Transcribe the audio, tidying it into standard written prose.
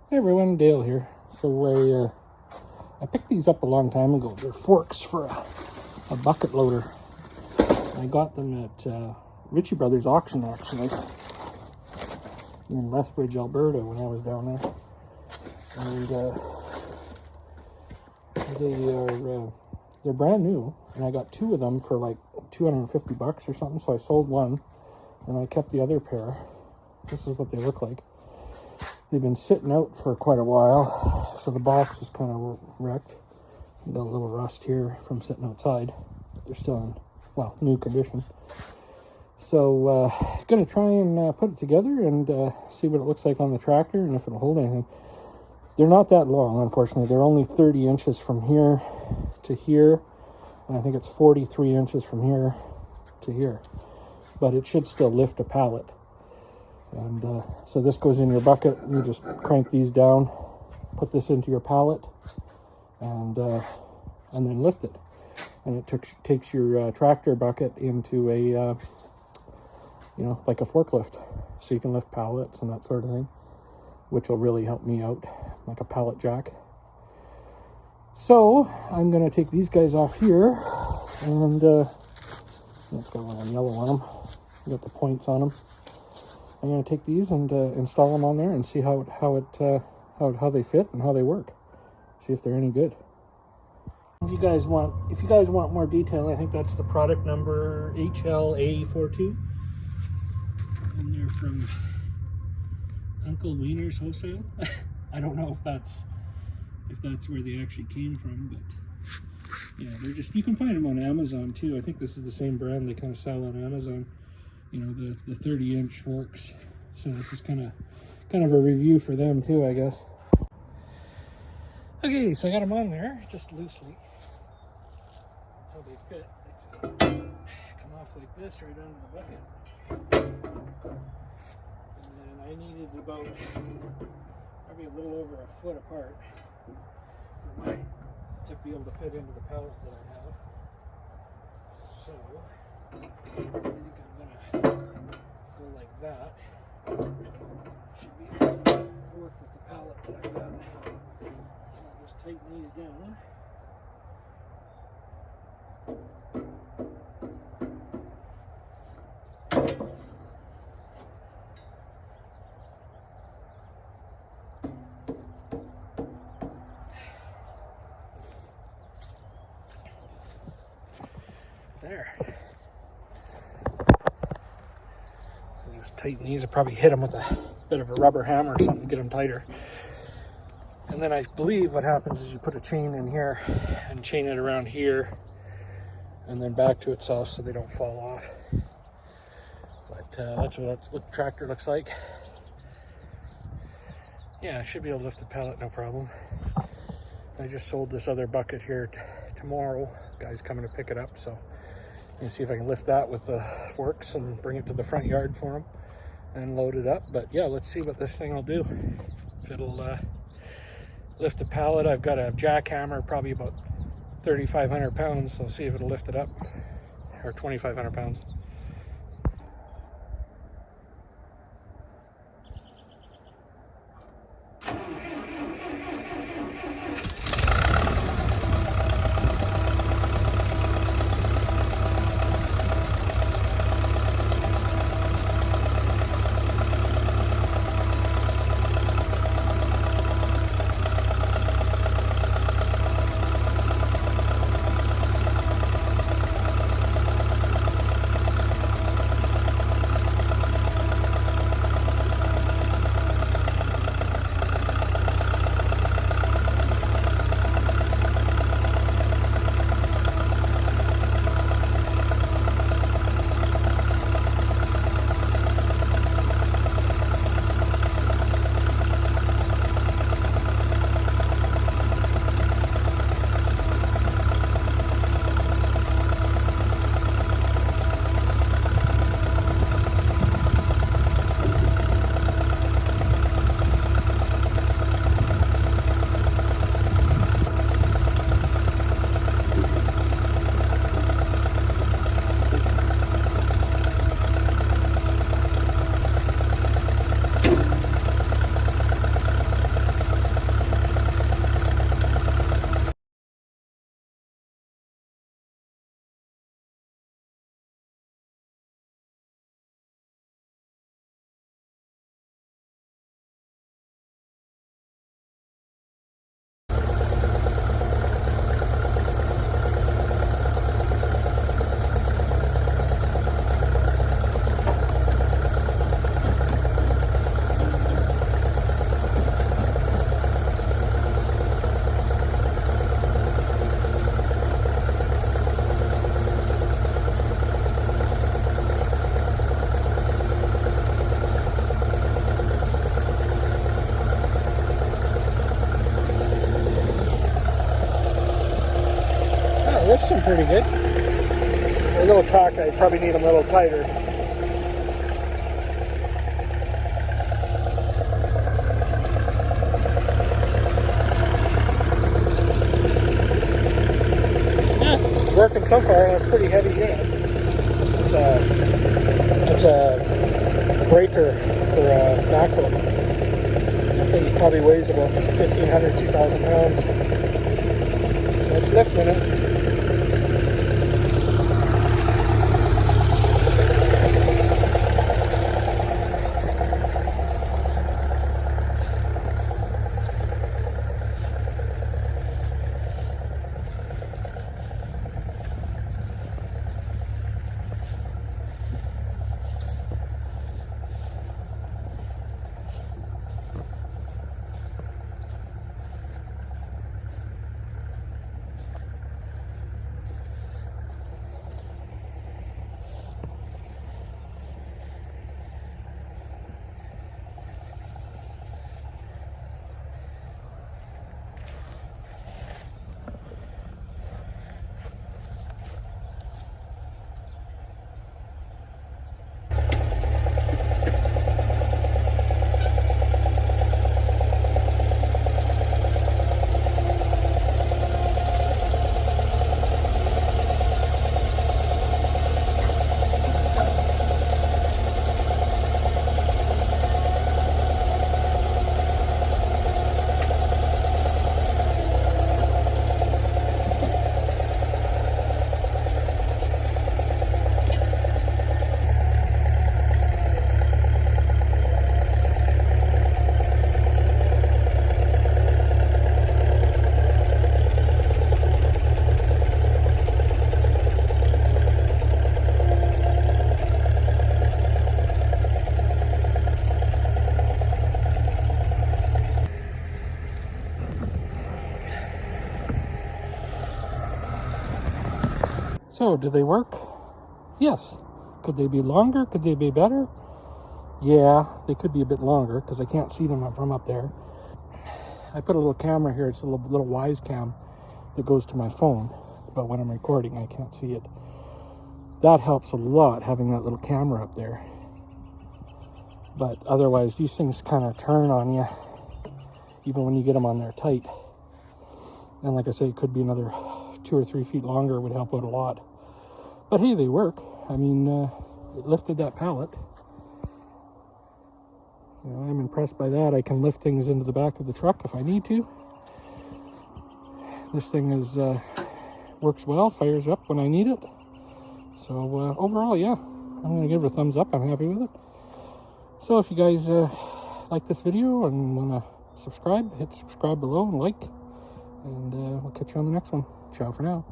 Hey everyone, Dale here. So I picked these up a long time ago. They're forks for a bucket loader. I got them at Ritchie Brothers auction actually in Lethbridge, Alberta when I was down there. And they're brand new, and I got two of them for like $250 or something. So I sold one, and I kept the other pair. This is what they look like. They've been sitting out for quite a while, so the box is kind of wrecked. Got a little rust here from sitting outside. They're still in, well, new condition. So, gonna try and put it together and see what it looks like on the tractor and if it'll hold anything. They're not that long, unfortunately. They're only 30 inches from here to here, and I think it's 43 inches from here to here. But it should still lift a pallet. And so this goes in your bucket. You just crank these down, put this into your pallet, and then lift it. And it takes your tractor bucket into a like a forklift, so you can lift pallets and that sort of thing, which will really help me out, like a pallet jack. So I'm gonna take these guys off here, and it's got a little yellow on them. Got the points on them. I'm going to take these and install them on there and see how they fit and how they work. See if they're any good. If you guys want more detail, I think that's the product number HLA42, and they're from Uncle Wiener's Wholesale. I don't know if that's where they actually came from, but yeah, they're just, you can find them on Amazon too. I think this is the same brand they kind of sell on Amazon. You know, the 30-inch forks. So this is kind of a review for them too, I guess. Okay, so I got them on there just loosely. That's how they fit. They just come off like this right onto the bucket. And then I needed about probably a little over a foot apart to be able to fit into the pallet that I have. So I think I'm gonna go like that. Should be able to work with the pallet that I've got. So I'll just tighten these down. There. So just tighten these. I probably hit them with a bit of a rubber hammer or something to get them tighter. And then I believe what happens is you put a chain in here and chain it around here and then back to itself so they don't fall off. But that's what the tractor looks like. Yeah, I should be able to lift the pallet, no problem. I just sold this other bucket here tomorrow. Guy's coming to pick it up, so I'm gonna see if I can lift that with the forks and bring it to the front yard for him and load it up. But yeah, let's see what this thing will do. If it'll lift the pallet. I've got a jackhammer, probably about 3,500 pounds, so see if it'll lift it up, or 2,500 pounds. loosen pretty good. A little taut, I probably need them a little tighter. Yeah, it's working so far. It's a pretty heavy unit. It's a breaker for a backhoe. I think it probably weighs about 1,500, 2,000 pounds. So it's lifting it. So, do they work? Yes. Could they be longer? Could they be better? Yeah, they could be a bit longer because I can't see them from up there. I put a little camera here. It's a little Wise Cam that goes to my phone, but when I'm recording, I can't see it. That helps a lot, having that little camera up there. But otherwise, these things kind of turn on you, even when you get them on there tight. And like I say, it could be another 2 or 3 feet longer, would help out a lot. But hey, they work. I mean, it lifted that pallet. You know, I'm impressed by that. I can lift things into the back of the truck if I need to. This thing is works well, fires up when I need it. So overall, yeah, I'm going to give it a thumbs up. I'm happy with it. So if you guys like this video and want to subscribe, hit subscribe below and like. And we'll catch you on the next one. Ciao for now.